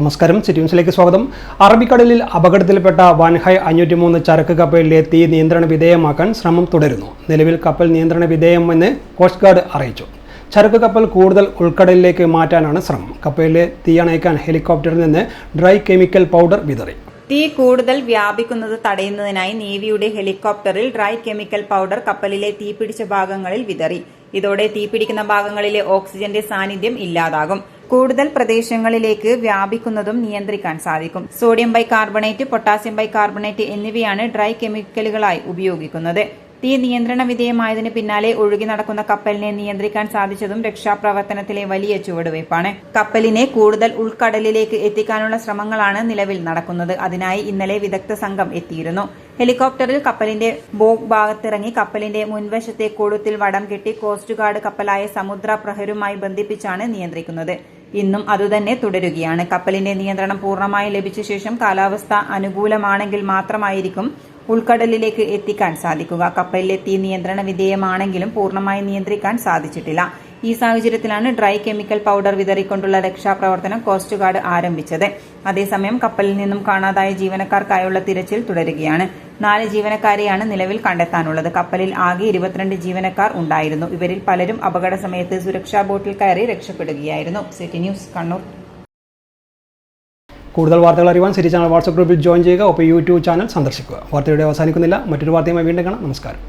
നമസ്കാരം, സിറ്റി ന്യൂസിലേക്ക് സ്വാഗതം. അറബിക്കടലിൽ അപകടത്തിൽപ്പെട്ട വൻഹൈ 503 ചരക്ക് കപ്പലിലെ തീ നിയന്ത്രണ വിധേയമാക്കാൻ ശ്രമം തുടരുന്നു. നിലവിൽ കപ്പൽ നിയന്ത്രണ വിധേയമെന്ന് കോസ്റ്റ് ഗാർഡ് അറിയിച്ചു. ചരക്ക് കപ്പൽ കൂടുതൽ ഉൾക്കടലിലേക്ക് മാറ്റാനാണ് ശ്രമം. കപ്പലിലെ തീയണയ്ക്കാൻ ഹെലികോപ്റ്ററിൽ നിന്ന് ഡ്രൈ കെമിക്കൽ പൗഡർ വിതറി. തീ കൂടുതൽ വ്യാപിക്കുന്നത് തടയുന്നതിനായി നേവിയുടെ ഹെലികോപ്റ്ററിൽ ഡ്രൈ കെമിക്കൽ പൗഡർ കപ്പലിലെ തീപിടിച്ച ഭാഗങ്ങളിൽ വിതറി. ഇതോടെ തീപിടിക്കുന്ന ഭാഗങ്ങളിലെ ഓക്സിജന്റെ സാന്നിധ്യം ഇല്ലാതാകും. കൂടുതൽ പ്രദേശങ്ങളിലേക്ക് വ്യാപിക്കുന്നതും നിയന്ത്രിക്കാൻ സാധിക്കും. സോഡിയം ബൈകാർബണേറ്റ്, പൊട്ടാസ്യം ബൈകാർബണേറ്റ് എന്നിവയാണ് ഡ്രൈ കെമിക്കലുകളായി ഉപയോഗിക്കുന്നത്. തീ നിയന്ത്രണ വിധേയമായതിന് പിന്നാലെ ഒഴുകി നടക്കുന്ന കപ്പലിനെ നിയന്ത്രിക്കാൻ സാധിച്ചതും രക്ഷാപ്രവർത്തനത്തിലെ വലിയ ചുവടുവയ്പ്പാണ്. കപ്പലിനെ കൂടുതൽ ഉൾക്കടലിലേക്ക് എത്തിക്കാനുള്ള ശ്രമങ്ങളാണ് നിലവിൽ നടക്കുന്നത്. അതിനായി ഇന്നലെ വിദഗ്ധ സംഘം എത്തിയിരുന്നു. ഹെലികോപ്റ്ററിൽ കപ്പലിന്റെ ബോഗ് ഭാഗത്തിറങ്ങി കപ്പലിന്റെ മുൻവശത്തെ കൊളുത്തിൽ വടം കെട്ടി കോസ്റ്റ് ഗാർഡ് കപ്പലായ സമുദ്ര പ്രഹരുമായി ബന്ധിപ്പിച്ചാണ് നിയന്ത്രിക്കുന്നത്. ഇന്നും അതുതന്നെ തുടരുകയാണ്. കപ്പലിന്റെ നിയന്ത്രണം പൂർണ്ണമായി ലഭിച്ച ശേഷം കാലാവസ്ഥ അനുകൂലമാണെങ്കിൽ മാത്രമായിരിക്കും ഉൾക്കടലിലേക്ക് എത്തിക്കാൻ സാധിക്കുക. കപ്പലിലെ തീ നിയന്ത്രണ വിധേയമാണെങ്കിലും പൂർണ്ണമായി നിയന്ത്രിക്കാൻ സാധിച്ചിട്ടില്ല. ഈ സാഹചര്യത്തിലാണ് ഡ്രൈ കെമിക്കൽ പൗഡർ വിതറിക്കൊണ്ടുള്ള രക്ഷാപ്രവർത്തനം കോസ്റ്റ് ഗാർഡ് ആരംഭിച്ചത്. അതേസമയം കപ്പലിൽ നിന്നും കാണാതായ ജീവനക്കാർക്കായുള്ള തിരച്ചിൽ തുടരുകയാണ്. 4 ജീവനക്കാരെയാണ് നിലവിൽ കണ്ടെത്താനുള്ളത്. കപ്പലിൽ ആകെ 22 ജീവനക്കാർ ഉണ്ടായിരുന്നു. ഇവരിൽ പലരും അപകട സമയത്ത് സുരക്ഷാ ബോട്ടിൽ കയറി രക്ഷപ്പെടുകയായിരുന്നു. City news, Kannur. കൂടുതൽ വാർത്തകൾ അറിയാൻ സിറ്റി ചാനൽ വാട്സ്ആപ്പ് ഗ്രൂപ്പിൽ ജോയിൻ ചെയ്യുക. ഒപ്പം യൂട്യൂബ് ചാനൽ സന്ദർശിക്കുക. വാർത്തയുടെ അവസാനിക്കുന്നില്ല. മറ്റൊരു വാർത്തയുമായി വീണ്ടും കാണാം. നമസ്കാരം.